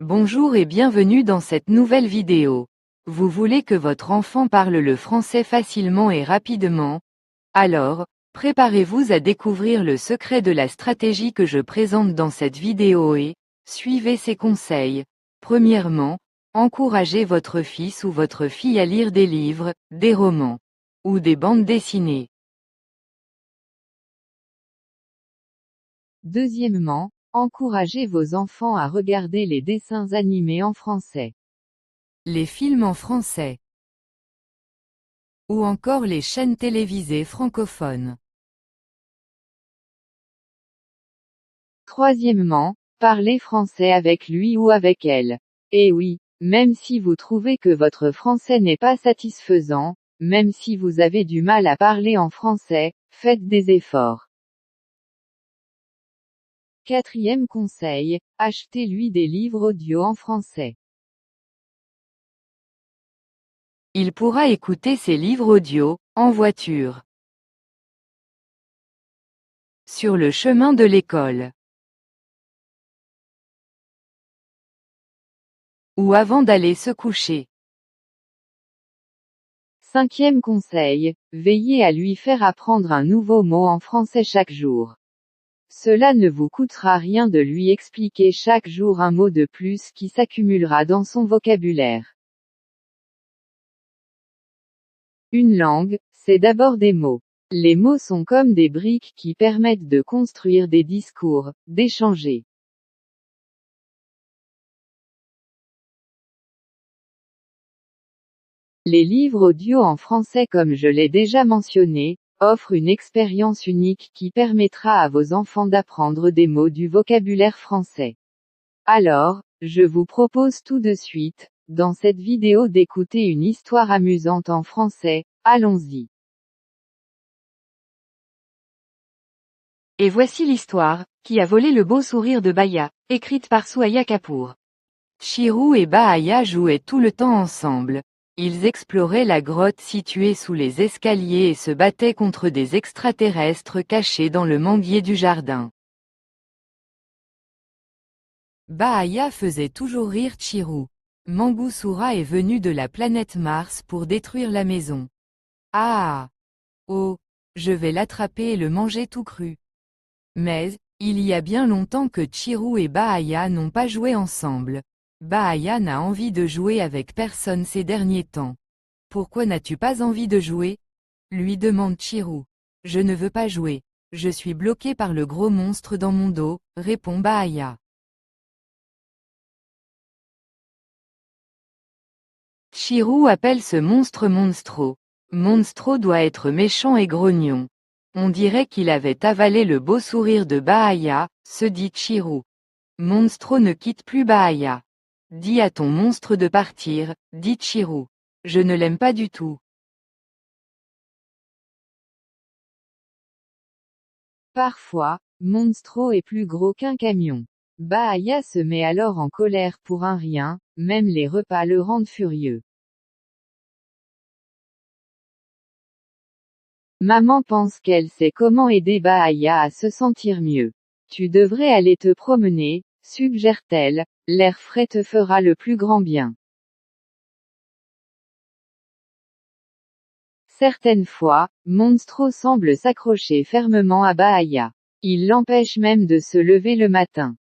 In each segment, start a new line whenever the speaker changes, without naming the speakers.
Bonjour et bienvenue dans cette nouvelle vidéo. Vous voulez que votre enfant parle le français facilement et rapidement? Alors, préparez-vous à découvrir le secret de la stratégie que je présente dans cette vidéo et suivez ces conseils. Premièrement, encouragez votre fils ou votre fille à lire des livres, des romans ou des bandes dessinées. Deuxièmement, encouragez vos enfants à regarder les dessins animés en français. Les films en français. Ou encore les chaînes télévisées francophones. Troisièmement, parlez français avec lui ou avec elle. Et oui, même si vous trouvez que votre français n'est pas satisfaisant, même si vous avez du mal à parler en français, faites des efforts. Quatrième conseil, achetez-lui des livres audio en français. Il pourra écouter ces livres audio, en voiture. Sur le chemin de l'école. Ou avant d'aller se coucher. Cinquième conseil, veillez à lui faire apprendre un nouveau mot en français chaque jour. Cela ne vous coûtera rien de lui expliquer chaque jour un mot de plus qui s'accumulera dans son vocabulaire. Une langue, c'est d'abord des mots. Les mots sont comme des briques qui permettent de construire des discours, d'échanger. Les livres audio en français, comme je l'ai déjà mentionné, offrent une expérience unique qui permettra à vos enfants d'apprendre des mots du vocabulaire français. Alors, je vous propose tout de suite, dans cette vidéo, d'écouter une histoire amusante en français. Allons-y. Et voici l'histoire, qui a volé le beau sourire de Baya, écrite par Souaya Kapoor. Chirou et Bahaya jouaient tout le temps ensemble. Ils exploraient la grotte située sous les escaliers et se battaient contre des extraterrestres cachés dans le manguier du jardin. Bahaya faisait toujours rire Chirou. Mangoussoura est venu de la planète Mars pour détruire la maison. Ah! Oh! Je vais l'attraper et le manger tout cru. Mais, il y a bien longtemps que Chirou et Bahaya n'ont pas joué ensemble. Bahaya n'a envie de jouer avec personne ces derniers temps. Pourquoi n'as-tu pas envie de jouer? Lui demande Chirou. Je ne veux pas jouer. Je suis bloqué par le gros monstre dans mon dos, répond Bahaya. Chirou appelle ce monstre Monstro. Monstro doit être méchant et grognon. On dirait qu'il avait avalé le beau sourire de Bahaya, se dit Chirou. Monstro ne quitte plus Bahaya. Dis à ton monstre de partir, dit Chirou. Je ne l'aime pas du tout. Parfois, Monstro est plus gros qu'un camion. Bahaya se met alors en colère pour un rien, même les repas le rendent furieux. Maman pense qu'elle sait comment aider Bahaya à se sentir mieux. Tu devrais aller te promener, suggère-t-elle, l'air frais te fera le plus grand bien. Certaines fois, Monstro semble s'accrocher fermement à Bahaya. Il l'empêche même de se lever le matin.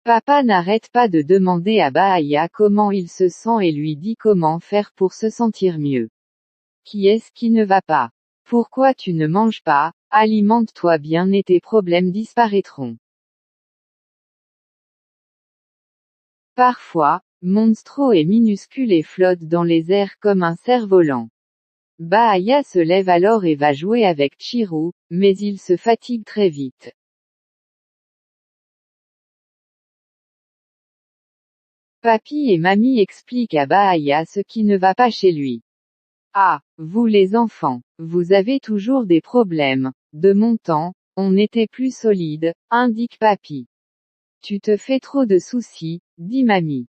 Papa n'arrête pas de demander à Bahaya comment il se sent et lui dit comment faire pour se sentir mieux. Qui est-ce qui ne va pas? Pourquoi tu ne manges pas? Alimente-toi bien et tes problèmes disparaîtront. Parfois, Monstro est minuscule et flotte dans les airs comme un cerf-volant. Bahaya se lève alors et va jouer avec Chirou, mais il se fatigue très vite. Papy et Mamie expliquent à Bahaya ce qui ne va pas chez lui. Ah, vous les enfants, vous avez toujours des problèmes. De mon temps, on était plus solide, indique Papy. Tu te fais trop de soucis, dit Mamie.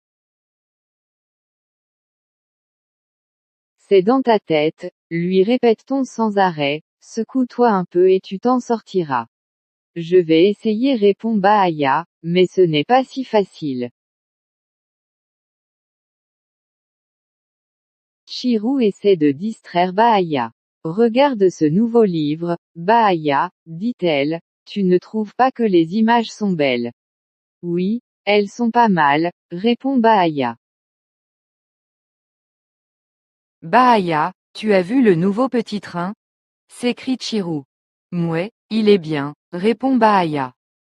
C'est dans ta tête, lui répète-t-on sans arrêt, secoue-toi un peu et tu t'en sortiras. Je vais essayer, répond Bahaya, mais ce n'est pas si facile. Chirou essaie de distraire Bahaya. Regarde ce nouveau livre, Bahaya, dit-elle, tu ne trouves pas que les images sont belles? Oui, elles sont pas mal, répond Bahaya. Bahaya, tu as vu le nouveau petit train? S'écrie Chirou. Mouais, il est bien, répond Bahaya.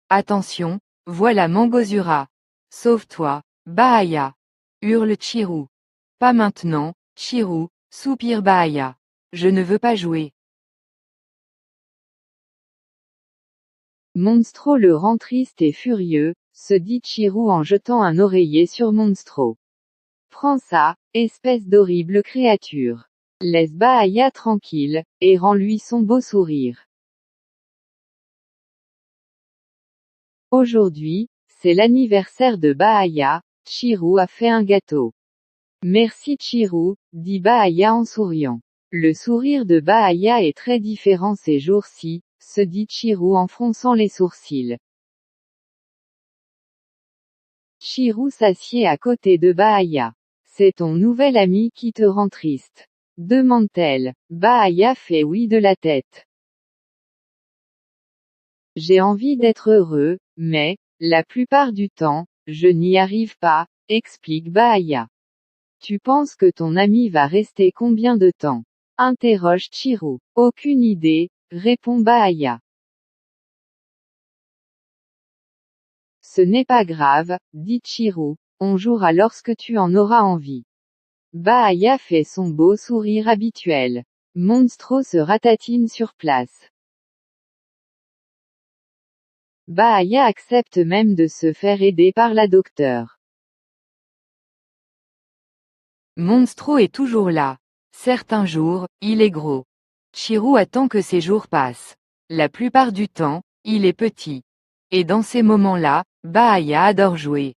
Attention, voilà Mangosura. Sauve-toi, Bahaya. Hurle Chirou. Pas maintenant, Chirou, soupire Bahaya. Je ne veux pas jouer. Monstro le rend triste et furieux, se dit Chirou en jetant un oreiller sur Monstro. Prends ça, espèce d'horrible créature. Laisse Bahaya tranquille, et rends-lui son beau sourire. Aujourd'hui, c'est l'anniversaire de Bahaya, Chirou a fait un gâteau. Merci Chirou, dit Bahaya en souriant. Le sourire de Bahaya est très différent ces jours-ci, se dit Chirou en fronçant les sourcils. Chirou s'assied à côté de Bahaya. C'est ton nouvel ami qui te rend triste? Demande-t-elle. Bahaya fait oui de la tête. J'ai envie d'être heureux, mais, la plupart du temps, je n'y arrive pas, explique Bahaya. Tu penses que ton ami va rester combien de temps? Interroge Chirou. Aucune idée, répond Bahaya. Ce n'est pas grave, dit Chirou, on jouera lorsque tu en auras envie. Bahaya fait son beau sourire habituel. Monstro se ratatine sur place. Bahaya accepte même de se faire aider par la docteure. Monstro est toujours là. Certains jours, il est gros. Chirou attend que ces jours passent. La plupart du temps, il est petit. Et dans ces moments-là, Bahaya adore jouer.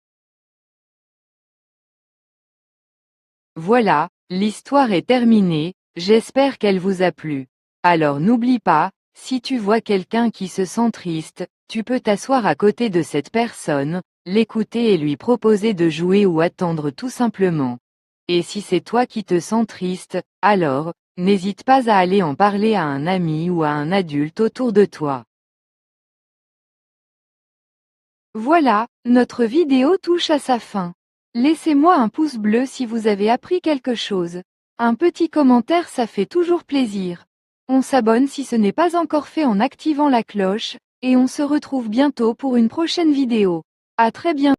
Voilà, l'histoire est terminée, j'espère qu'elle vous a plu. Alors n'oublie pas, si tu vois quelqu'un qui se sent triste, tu peux t'asseoir à côté de cette personne, l'écouter et lui proposer de jouer ou attendre tout simplement. Et si c'est toi qui te sens triste, alors, n'hésite pas à aller en parler à un ami ou à un adulte autour de toi. Voilà, notre vidéo touche à sa fin. Laissez-moi un pouce bleu si vous avez appris quelque chose. Un petit commentaire, ça fait toujours plaisir. On s'abonne si ce n'est pas encore fait en activant la cloche, et on se retrouve bientôt pour une prochaine vidéo. À très bientôt.